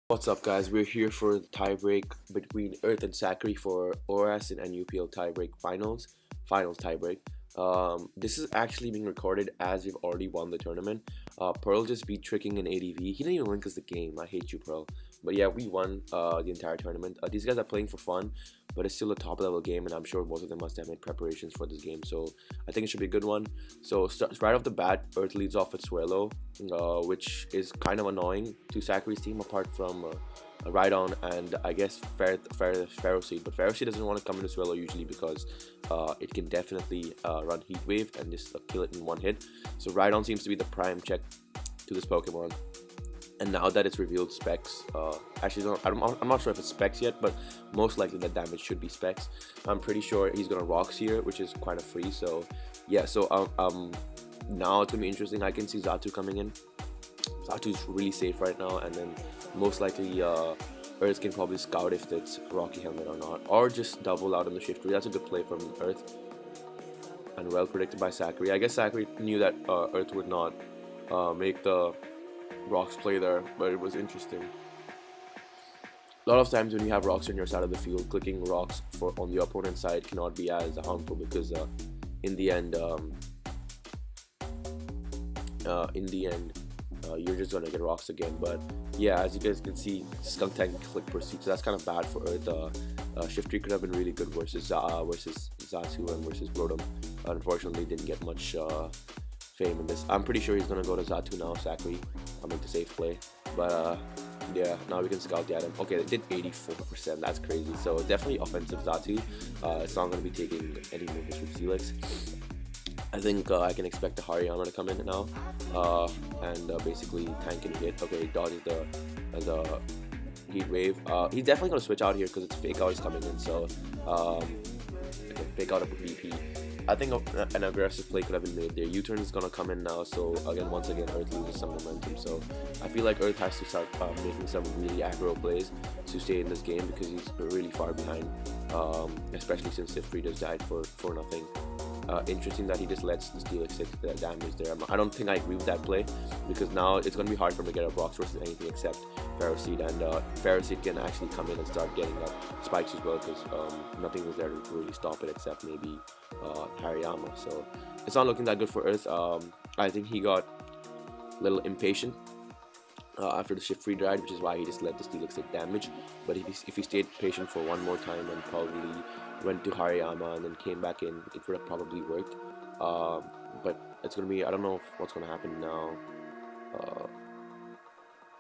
What's up, guys? We're here for the tiebreak between Earth and Sacri for ORS and NUPL tiebreak finals tiebreak. This is actually being recorded as we've already won the tournament. Pearl just beat Tricking in ADV. He didn't even link us the game. I hate you, Pearl. But yeah, we won the entire tournament. These guys are playing for fun, but it's still a top level game, and I'm sure most of them must have made preparations for this game. So I think it should be a good one. So right off the bat, Earth leads off with Swirlo, which is kind of annoying to Sacri's team, apart from Rhydon and I guess Pharaoh Seed. But Pharaoh Seed doesn't want to come into Swirlo usually because it can definitely run Heat Wave and just kill it in one hit. So Rhydon seems to be the prime check to this Pokemon. And now that it's revealed specs, actually I'm not sure if it's specs yet, but most likely that damage should be specs. I'm pretty sure he's gonna Rocks here, which is kind of free. So yeah, so now it's gonna be interesting. I can see Xatu coming in. Xatu's really safe right now, and then most likely Earth can probably scout if it's Rocky Helmet or not, or just double out on the Shift. That's a good play from Earth, and well predicted by Sacri. I guess Sacri knew that Earth would not make the Rocks play there, but it was interesting. A lot of times when you have rocks on your side of the field, clicking rocks on the opponent's side cannot be as harmful because in the end, you're just gonna get rocks again. But yeah, as you guys can see, Skunk Tank click Pursuit, so that's kind of bad for Earth. Shiftry could have been really good versus Xatu and versus Rotom. Unfortunately, didn't get much fame in this. I'm pretty sure he's gonna go to Xatu now. Sacri, I'll make the safe play. But yeah, now we can scout the item. Okay, it did 84%. That's crazy. So definitely offensive Xatu. It's not gonna be taking any moves from Celix. I think I can expect the Hariyama to come in now and basically tank any hit. Okay, he dodges the Heat Wave. He's definitely going to switch out here because it's Fake Out is coming in. So okay, Fake Out of a VP. I think an aggressive play could have been made there. U-turn is going to come in now. So once again, Earth loses some momentum. So I feel like Earth has to start making some really aggro plays to stay in this game because he's really far behind, especially since Sifri just died for nothing. Interesting that he just lets the Steelix take the damage there. I don't think I agree with that play because now it's going to be hard for him to get up rocks versus anything except Pharaoh Seed, and Pharaoh Seed can actually come in and start getting up spikes as well because nothing was there to really stop it except maybe Hariyama. So it's not looking that good for Earth. I think he got a little impatient after the Shift Free died, which is why he just let the Steelix take damage. But if he stayed patient for one more time and probably went to Hariyama and then came back in, it would have probably worked. But it's gonna be, I don't know what's gonna happen now.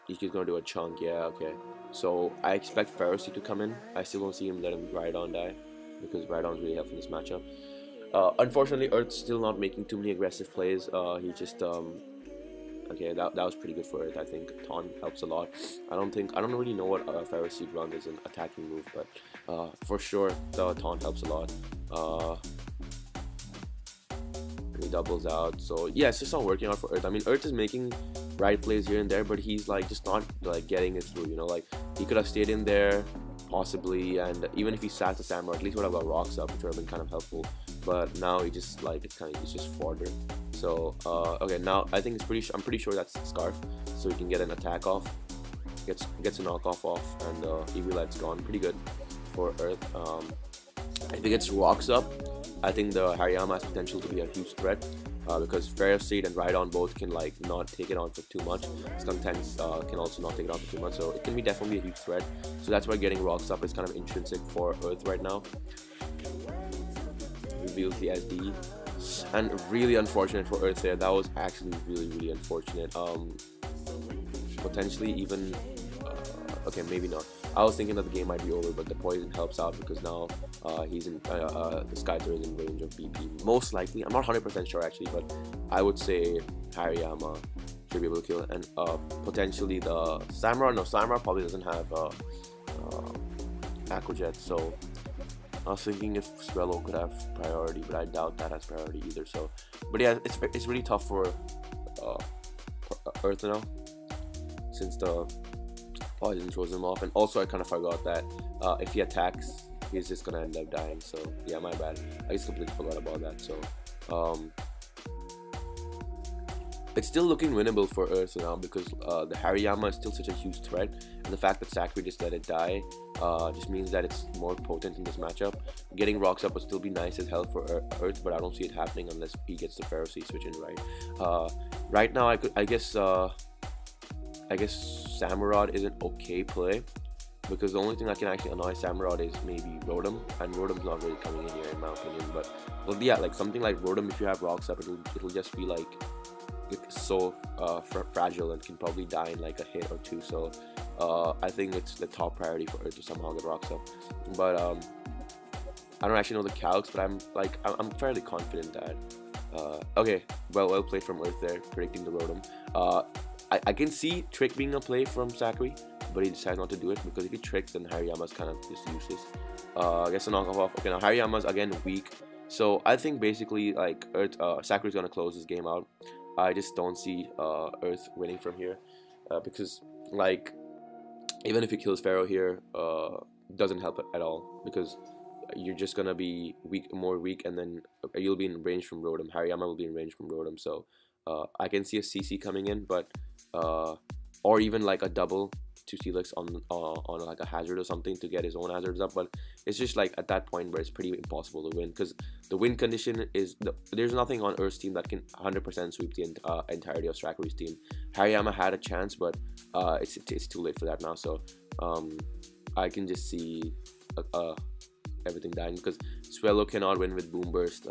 He's gonna do a chunk, yeah, okay. So I expect Pharaoh Seed to come in. I still don't see him letting Rhydon die because Rhydon's really helpful in this matchup. Unfortunately, Earth's still not making too many aggressive plays. He just okay, that was pretty good for Earth. I think Taunt helps a lot. I don't really know what Pharaoh Seed runs as an attacking move, but for sure the Taunt helps a lot. He doubles out, so yeah, it's just not working out for Earth. I mean, Earth is making right plays here and there, but he's like just not like getting it through. You know, like he could have stayed in there possibly, and even if he sat the Samurai, at least would have got rocks up, which would have been kind of helpful. But now he just like it's just fodder. So okay, now I think I'm pretty sure that's Scarf, so he can get an attack off, gets a knockoff off, and Evilight's gone. Pretty good for Earth. If it gets rocks up, I think the Hariyama has potential to be a huge threat because Pharaoh Seed and Rhydon both can like not take it on for too much. Skunk Tanks can also not take it on for too much, so it can be definitely a huge threat. So that's why getting rocks up is kind of intrinsic for Earth right now. Reveals the SD, and really unfortunate for Earth there. That was actually really unfortunate. Potentially even okay, maybe not. I was thinking that the game might be over, but the poison helps out because now he's in the Skyter is in range of BP. Most likely, I'm not 100% sure actually, but I would say Hariyama should be able to kill it, and potentially the Samurai. No, Samurai probably doesn't have Aquajet, so I was thinking if Swellow could have priority, but I doubt that has priority either. So, but yeah, it's really tough for Earth now since the poison throws him off, and also I kind of forgot that if he attacks, he's just gonna end up dying. So yeah, my bad. I just completely forgot about that. So It's still looking winnable for Earth now because the Hariyama is still such a huge threat, and the fact that Sacri just let it die just means that it's more potent in this matchup. Getting rocks up would still be nice as hell for Earth, but I don't see it happening unless he gets the Pharaoh Seed switch in right. Right now, I guess Samurott is an okay play, because the only thing that can actually annoy Samurott is maybe Rotom, and Rotom's not really coming in here in my opinion. But well, yeah, like something like Rotom, if you have rocks up, it'll just be like so fragile and can probably die in like a hit or two. So I think it's the top priority for Earth to somehow get rocks up. But I don't actually know the calcs, but I'm fairly confident that okay, well played from Earth there, predicting the Rotom. I can see Trick being a play from Sacri, but he decided not to do it, because if he tricks, then Hariyama's kind of just useless. I guess a knockoff off. Okay, now Hariyama's again weak, so I think basically like Earth, Sacri's gonna close this game out. I just don't see Earth winning from here, because like even if he kills Pharaoh here, doesn't help at all, because you're just gonna be more weak, and then you'll be in range from Rotom. Hariyama will be in range from Rotom, so I can see a CC coming in, but or even like a double to Steelix on like a hazard or something to get his own hazards up. But it's just like at that point where it's pretty impossible to win, because the win condition is there's nothing on Earth's team that can 100% sweep the entirety of Sacri's team. Hariyama had a chance, but it's too late for that now. So I can just see everything dying, because Swellow cannot win with Boom Burst,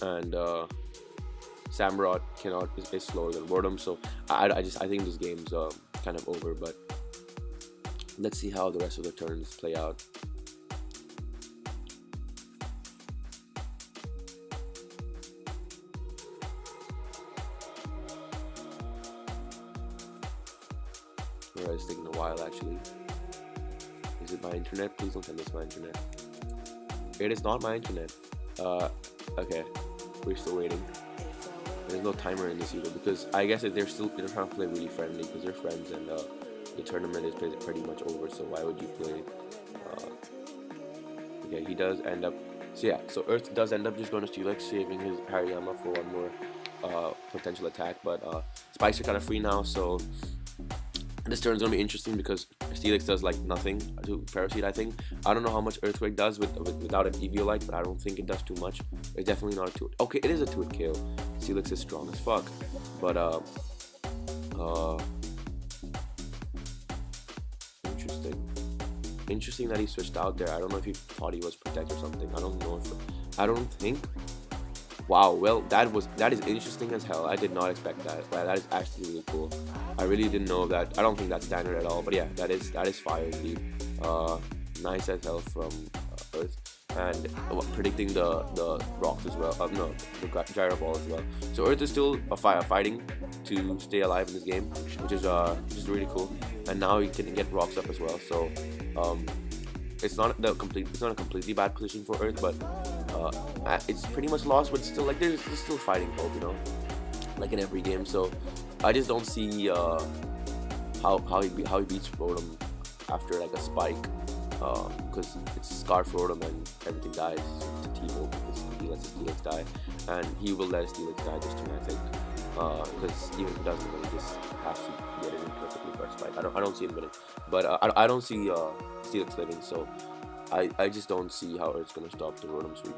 and Samurott is slower than Rotom. So I think this game's kind of over, but let's see how the rest of the turns play out. Alright, it's taking a while actually. Is it my internet? Please don't tell me it's my internet. It is not my internet. Okay, we're still waiting. There's no timer in this either, because I guess they're trying to play really friendly, because they're friends, and the tournament is pretty much over. So why would you play? Okay, he does end up. So yeah, so Earth does end up just going to Steelix, saving his Hariyama for one more potential attack. But spikes are kind of free now, so this turn is going to be interesting, because Steelix does like nothing to Pharaoh Seed, I think. I don't know how much Earthquake does without an Eviolite, but I don't think it does too much. It's definitely not a 2. Okay, it is a 2-hit KO. Steelix is strong as fuck. But interesting that he switched out there. I don't know if he thought he was Protect or something. I don't know I don't think. Wow, well, that is interesting as hell. I did not expect that. That is actually really cool. I really didn't know that. I don't think that's standard at all. But yeah, that is fire indeed. Nice as hell from Earth, and predicting the rocks as well. No, the gyro ball as well. So Earth is still fighting to stay alive in this game, which is really cool. And now he can get rocks up as well. So it's not a completely bad position for Earth, but it's pretty much lost. But still, like there's still fighting hope, you know, like in every game. So I just don't see how he beats Rotom after like a spike, because it's Scarf Rotom and everything dies to T-Bolt, because he lets his Steelix die, and he will let his Steelix die this turn, I think, because even if he doesn't, he just has to get it in perfectly for a spike. I don't see him winning, but I don't see Steelix living, so I just don't see how Earth's gonna stop the Rotom sweep.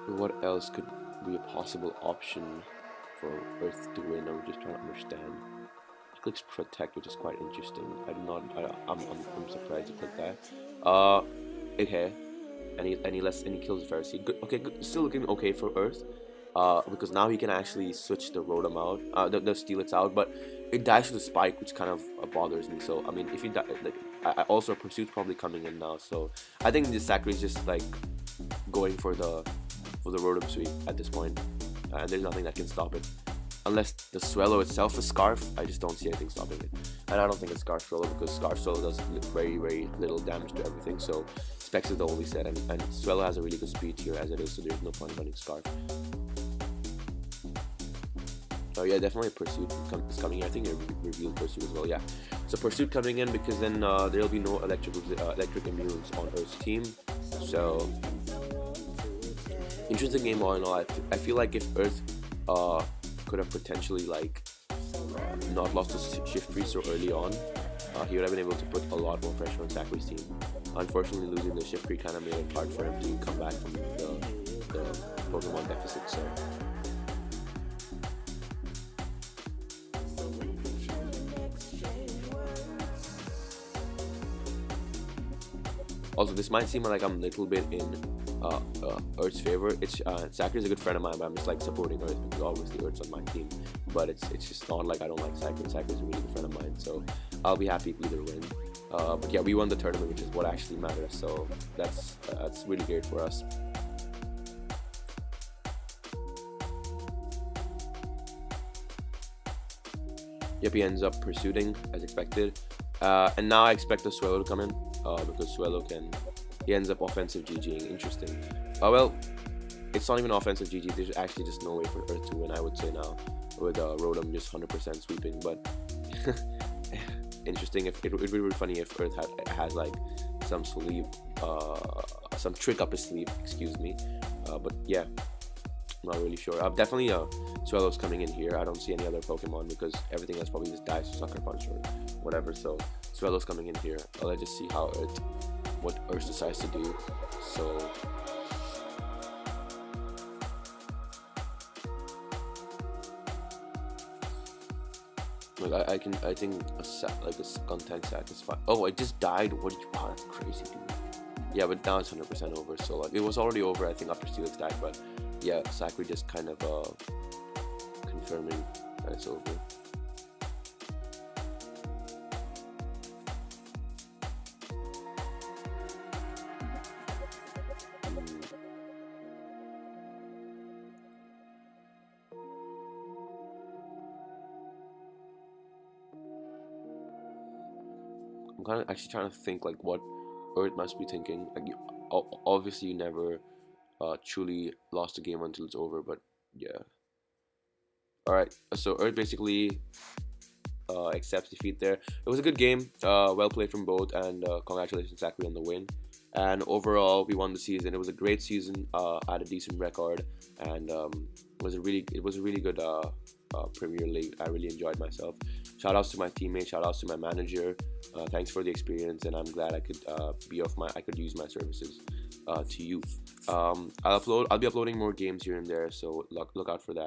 What else could be a possible option for Earth to win? I'm just trying to understand. He clicks Protect, which is quite interesting. I'm surprised to click that. Okay, and he kills the Pharaoh Seed. Good. Okay, good. Still looking okay for Earth. Because now he can actually switch the Rotom out, the Steelix out, but it dies to the Spike, which kind of bothers me. So I mean, if he I also Pursuit's probably coming in now, so I think this Sacri is just like going for the Rotom sweep at this point, and there's nothing that can stop it, unless the Swellow itself is Scarf. I just don't see anything stopping it, and I don't think it's Scarf Swellow, because Scarf Swellow does very little damage to everything. So Specs is the only set, and Swellow has a really good speed here as it is, so there's no point running Scarf. Oh yeah, definitely Pursuit is coming in. I think it revealed Pursuit as well. Yeah, so Pursuit coming in because then there'll be no electric immunes on Earth's team. So interesting game all in all. I feel like if Earth could have potentially like not lost the shift tree so early on, he would have been able to put a lot more pressure on Sacri's team. Unfortunately, losing the shift tree kind of made it hard for him to come back from the Pokemon deficit. So. Also, this might seem like I'm a little bit in Earth's favor. It's Sacri is a good friend of mine, but I'm just like supporting Earth because obviously Earth's on my team. But it's just not like I don't like Sacri. Sacri is a really good friend of mine, so I'll be happy if either win. But yeah, we won the tournament, which is what actually matters. So that's really great for us. Yep, he ends up pursuing as expected, and now I expect the Swellow to come in because Swellow he ends up offensive GGing. Interesting. Well, it's not even offensive GG. There's actually just no way for Earth to win, I would say now, with Rotom just 100% sweeping. But interesting. If it would be funny if Earth has like some sleeve, some trick up his sleeve. Excuse me. But yeah. I'm not really sure. Definitely Swellow's coming in here. I don't see any other Pokemon because everything else probably just dies to Sucker Punch or whatever. So Swellow's coming in here. Let's just see what Earth decides to do. So like I think a Skuntank sack is fine. Oh, it just died. Wow, that's crazy, dude. Yeah, but now it's 100% over. So like it was already over, I think, after Steelix died, but yeah, Sacri just kind of confirming that it's over. I'm kind of actually trying to think like what Earth must be thinking. Like, obviously you never truly lost a game until it's over, but yeah. Alright, so Earth basically accepts defeat there. It was a good game, well played from both, and congratulations Sacri on the win. And overall, we won the season. It was a great season, had a decent record, and it was a really good Premier League. I really enjoyed myself. Shout outs to my teammates, shout outs to my manager. Thanks for the experience, and I'm glad I could I could use my services to you. I'll be uploading more games here and there, so look out for that.